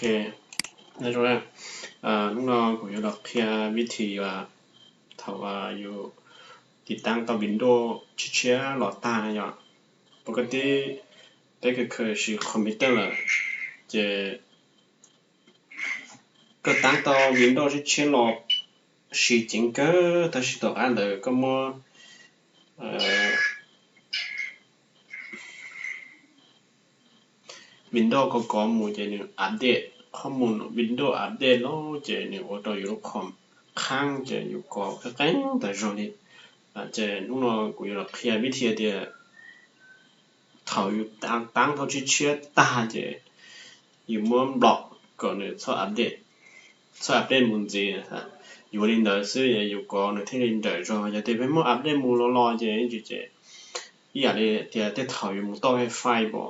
nói chung là lúc nào cũng được kia viết thì và thầu vàอยู่ติดตั้งต่อ Windows เชื่อหลอดตานะจ๊ะปกติได้ก็เคยใช้คอมพิวเตอร์เลยจะก็ตั้งต่อ Windows เชื่อหลอดใช้จริงก็ถ้าใช้ต่ออันเดียวก็มั่วWindows ก็ก่อมูจะเนี่ยอัปเดตข้อมูล Windows อัปเดตแล้วจะเนี่ยว่าต่ออยู่คอมข้างจะอยู่ก่อก็แต่จริงจะนู่นกูอยู่เคลียร์วิธีเดียเขาอยู่ตั้งเขาชื่อเชื่อตาจะอยู่มั่วบล็อกก่อนเนี่ยชอบอัปเดตมุนจีนะอยู่ลินเดอร์ซื้ออยู่ก่อนเนี่ยที่ลินเดอร์จอจะเดี๋ยวไปมั่วอัปเดตมูรอจะนี่จะอีอะไรเดี๋ยวที่เขาอยู่มั่วต่อให้ไฟบ่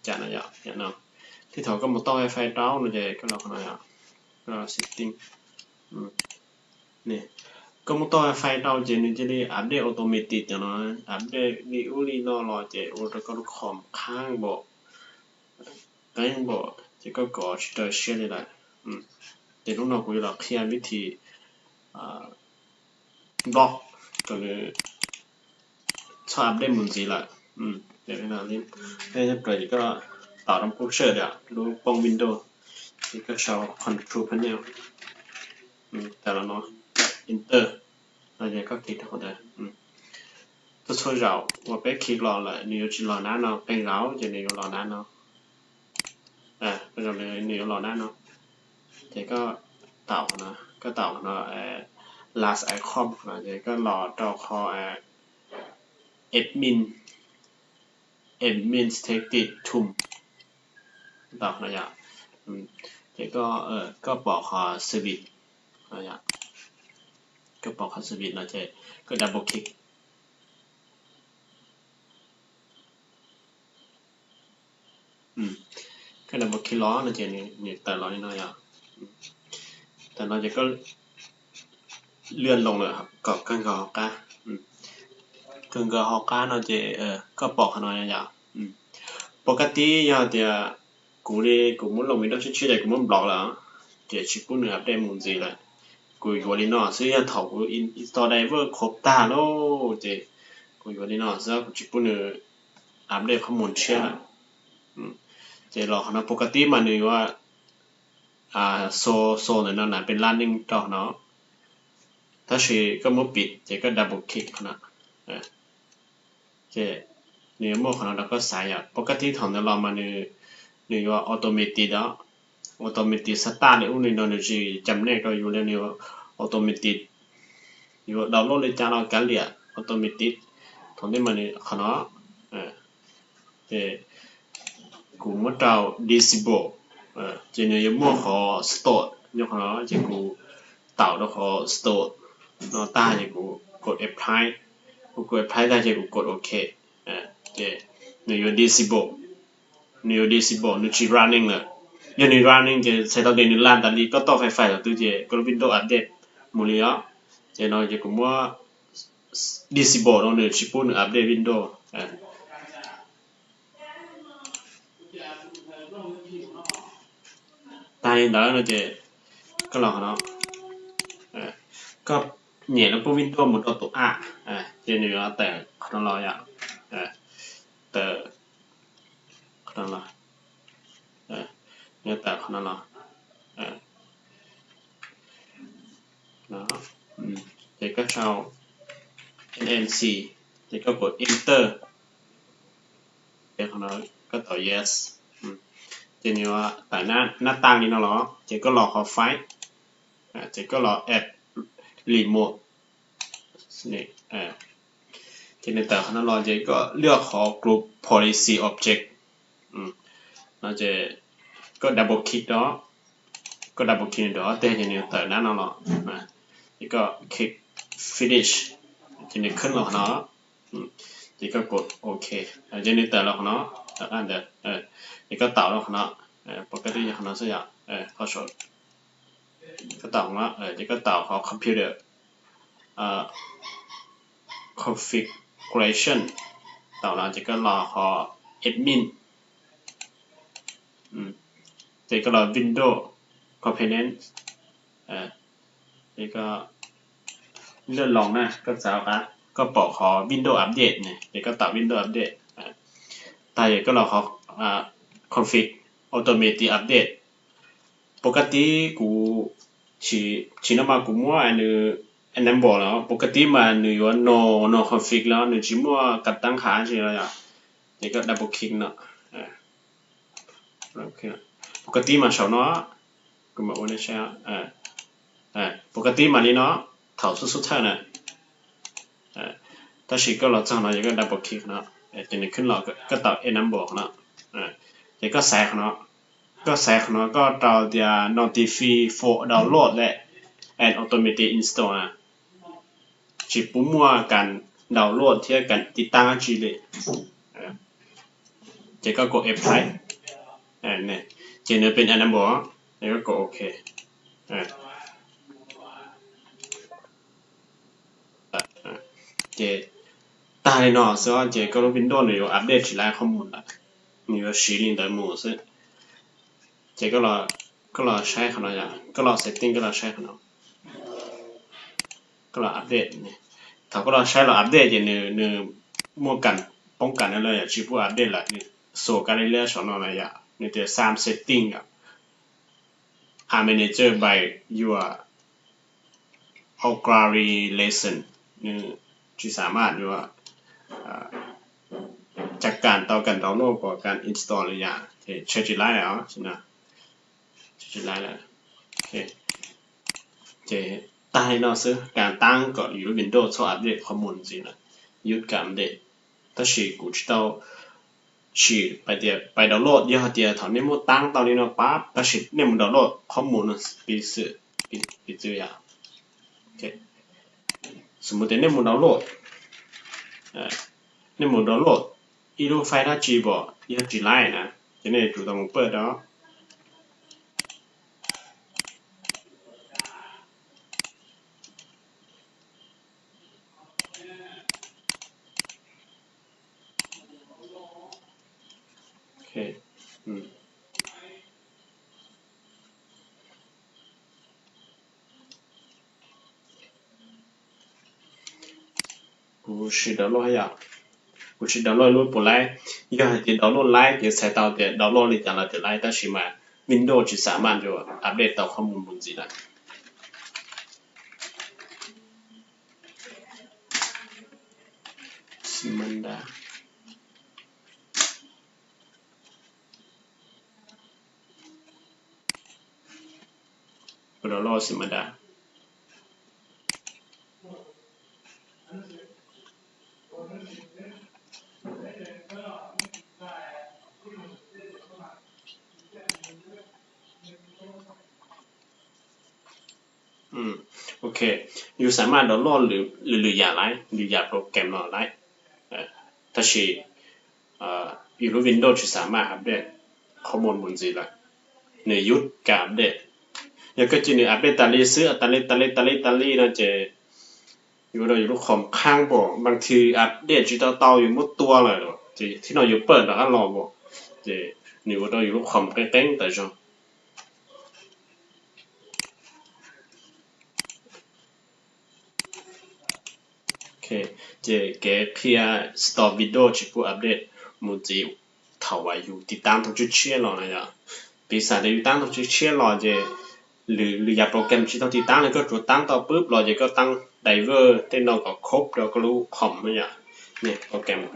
จานอะไรอย่างนั้นที่เขาก็มั่วต่อให้ไฟดาวน์เนี่ยก็เราขนาดก็ setting เนี่ยก็มั่วต่อให้ไฟดาวน์จะนี่จะได้อัปเดตอัตโนมัติอย่างนั้นอัปเดตวิวลีนอรอจะว่าเราก็รู้คอมข้างบ่ก็ยังบ่จะก็ก่อชิดเชื่อเลยแหละแต่ลูกน้องกูจะเคลียร์วิธีบล็อกก็เลยชอบอัปเดตมุนจีละเดี๋ยวนะนี่ให้จะเปิดก็ต่อทำพวกเชื่อเดี๋ยวรู้ปองวินโดว์นี่ก็ชอบคอนโทรลพาเนลแต่ละเนาะอินเตอร์อะไรก็คลิกทั้งหมดเลยตัวช่วยเราว่าไปคลิกรอเลยนี่อยู่ที่รอหน้าเนาะเป็นเราจะนี่อยู่รอหน้าเนาะก็จะเลยนี่อยู่รอหน้าเนาะแต่ก็เต่านะก็เต่าเนาะlast icon นะเดี๋ยวก็รอต่อคอadmin static tum ต่อนะอย่างเดี๋ยวก็บอกคอ service นะอย่างก็บอกคอ service นะเจ๊ก็ double click ก็ double click ล้อนะเจ๊นี่แต่ล้อนี่นะอย่างแต่เราจะก็เลื่อนลงเลยครับกับเครื่องกรองฮอกก้าเครื่องกรองฮอกก้าเราจะก็บอกขนาดอย่างปกติอย่างเดียวกูมุ่งลงวินโดว์ชื่อเลยกูมุ่งบล็อกแล้วเดี๋ยวชิปปุ่นอัปเดตมุนจีเลยกูอยู่ที่นอกซื้อถอดกูอินสตอลไดเวอร์ครบตาแล้วเดี๋ยวกูอยู่ที่นอกซื้อชิปปุ่นอัปเดตข้อมูลเชื่อเดี๋ยวรอขนาดปกติมันนี่ว่าโซเนี่ยนั่นเป็น running ต่อเนาะถ้าใช้ก็มั่วปิดเจ๊ก็ดับเบิลคลิกขนาดเจ๊เนี่ยมั่วขนาดแล้วก็ใส่ปกติทำในเรามันนี่ว่าออโตเมติดออโตเมติสตาร์ทเนี่ยอุ้งนี่เราเนี่ยจำเนี่ยก็อยู่แล้วเนี่ยว่าออโตเมติอยู่ดาวน์โหลดเลยจ้าเรากันเลยออโตเมติทำได้มันนี่ขนาดเจ๊กูมั่วดาว disable เจ๊เนี่ยมั่วขอ store เนี่ยขนาดเจ๊กูต่อแล้วขอ store nó ta thì cũngกด apply กูกด apply ได้จะกูกดโอเคเจ๊นี่อยู่ disable นี่อยู่ disable นี่ชี running เลยอยู่ใน running จะใช้ตัวเด่นในร้านตอนนี้ก็ต่อไฟแล้วตัวเจ๊ก็ Windows update หมดเลยอ่ะเจ๊น้อยจะกูว่า disable ตรงนี้ชิปุ่น update Windows ตายแล้วเจ๊ก็รอเนาะก็เนี่ยแล้วพวกวินโดว์หมดตัวเจนอยู่แต่ขนาดเราอย่างแต่ขนาดเราเนี่ยแต่ขนาดเราแล้วเจ๊ก็เช่า NNC เจ๊ก็กด enter เจ๊ขนาดก็ต่อ yes เจนอยู่ว่าแต่หน้าต่างนี้เนาะเจ๊ก็รอขอไฟล์เจ๊ก็รอ add remote นี่ทีนี้แต่ขณะเราจะก็เลือกขอ group policy object เราจะก็ double click เนาะก็ double click เนาะแต่ทีนี้แต่นั้นเนาะนี่ก็ click finish ทีนี้ขึ้นแล้วเนาะนี่ก็กดโอเคทีนี้แต่แล้วเนาะอันเดียวนี่ก็ต่อแล้วเนาะปกติอย่างนั้นสักอย่างเขาชดก็ต่อเนาะนี่ก็ต่อของ computer configuration ต่อแล้วจะก็รอขอ admin เจ๊ก็รอ Windows Component นี่ก็เลื่อนลงนะก็จะก็ปอกขอ Windows Update เนี่ยเจ๊ก็ตัด Windows Update แต่ก็เราขอconfig automatic update ปกติกูชีนมากูมัวอันนั้นบอกแล้วปกติมาหนูว่า no config แล้วหนูชิมัวกัดตั้งขาใช่ไหมล่ะนี่ก็ double click เนาะโอเคปกติมาชาวเนาะกูมาวันนี้ใช่ปกติมานี่เนาะเท่าสุดๆเท่านั้นถ้าชีก็เราจ้างเนาะยังก็ double click เนาะจะนึกขึ้นเราก็ตัดอันนั้นบอกเนาะยังก็แซกเนาะก็แซกเนาะก็เราจะ notify for download และ and automatic install chỉ bố mua cần download thì cầnติดตั้งจีเลยเจ๊ก็กด apply เนี่ยเจเนเป็นอันนั้นบอกแล้วก็กดโอเคเจตาเลยเนาะ所以เจก็รู้ Windows เนี่ยอัปเดตทีไรข้อมูลละมีว่าชีลิง的模式เจก็รอใช้ขนาดอย่างก็รอ setting ก็รอใช้ขนาดก็รออัปเดตเนี่ยถ้าก็เราใช้เราอัปเดตอย่างเนี่ยมั่วกันป้องกันอะไรอย่างชิบุอัปเดตละนี่โซ่กันเรื่อยๆสอนอะไรอย่างนี่จะสร้าง setting อ่ะ manager by your auxiliary lesson นี่ที่สามารถอยู่ว่าจากการต่อกันดาวน์โหลดกับการ install อะไรอย่างเชื่อจิไลแล้วใช่ไหมเชื่อจิไลแล้วโอเคเจตายเนาะซึ่งการตั้งก็อยู่ Windows ชอบอัปเดตข้อมูลจริงนะยุดการอัปเดตถ้าชีกูจะต้องชีไปดาวน์โหลดเยอะเดียวถอนนี่มันตั้งตอนนี้เนาะปั๊บถ้าชีเนี่ยมันดาวน์โหลดข้อมูลปีซื้อยาโอเคสมมติเนี่ยมันดาวน์โหลดเนี่ยมันดาวน์โหลดอีรูไฟล์ถ้าจีบอกยังจีไลน์นะจะเนี่ยจุดตรงเปิดเนาะกู是ดาวน์โหลดให้ยากู是ดาวน์โหลดรูปป来一个จะดาวน์โหลดไลน์จะใช้到的ดาวน์โหลดนี่จังละจะไลน์但是嘛 Windows จะสามารถ就อัปเดต到ข้อมูลบนจีละสิมันดาดาวน์โหลดสิมันดาโอเคอยู่สามารถดาวน์โหลดหรืออย่าไลน์หรืออย่าโปรแกรมไลน์ถ้าชีอยู่รู Windows จะสามารถอัปเดตข้อมูลบนจีละเนื้อยุดการอัปเดตยังก็จะเนื้ออัปเดตตาลีซื้อตาลีนะเจอยู่เราอยู่รูคอมข้างบอกบางทีอัปเดตจีเตาอยู่หมดตัวเลยหรอจีที่เราอยู่เปิดแล้วก็รอบอกเจนี่ว่าเราอยู่รูคอมเต้งแต่จังโอเคเจแกเพียสต็อปวิดีโอชิปูอัปเดตมูจีถาวาอยู่ติดตามทุกจุดเชื่อหรอนะจ๊ะปีศาจได้อยู่ตั้งทุกจุดเชื่อหรอเจหรืออย่าโปรแกรมที่ต้องติดตั้งแล้วก็จุดตั้งต่อปุ๊บเราจะก็ตั้งไดเวอร์ที่เราก็ครบเราก็รู้คอมนะจ๊ะเนี่ยโปรแกรมกู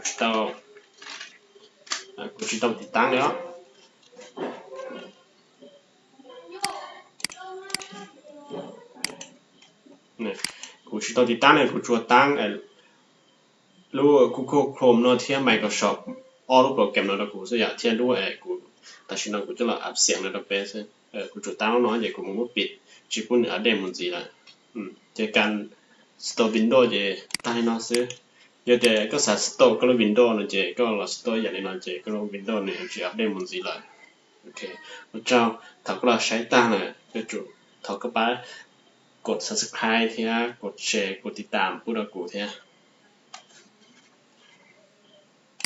จะต้องติดตั้งแล้วเนี่ยกูจะต้องติดตั้งเนี่ยกูจะตั้งรู้ Google Chrome เนาะที่ Microsoft ออรูปโปรแกรมเนาะกูจะอยากเทียบด้วยกูแต่ฉันกูจะลองอัพเสียงในตัวเป็นกูจะตั้งเนาะเดี๋ยวกูมันปิดชิปุ่นอัปเดตมันจีละเจอกัน Store Windows เจตั้งเนาะซื้อเดี๋ยวก็ใส่ Store ก็รู้ Windows เนาะเจก็เรา Store อย่างนี้เนาะเจก็รู้ Windows เนี่ยจะอัปเดตมันจีละโอเค我知道ถ้าก็เราใช้ตั้งเลยก็จุดถ้าก็ไปกด subscribe ที่นะกดแชร์กดติดตามพูดกับกูที่นะ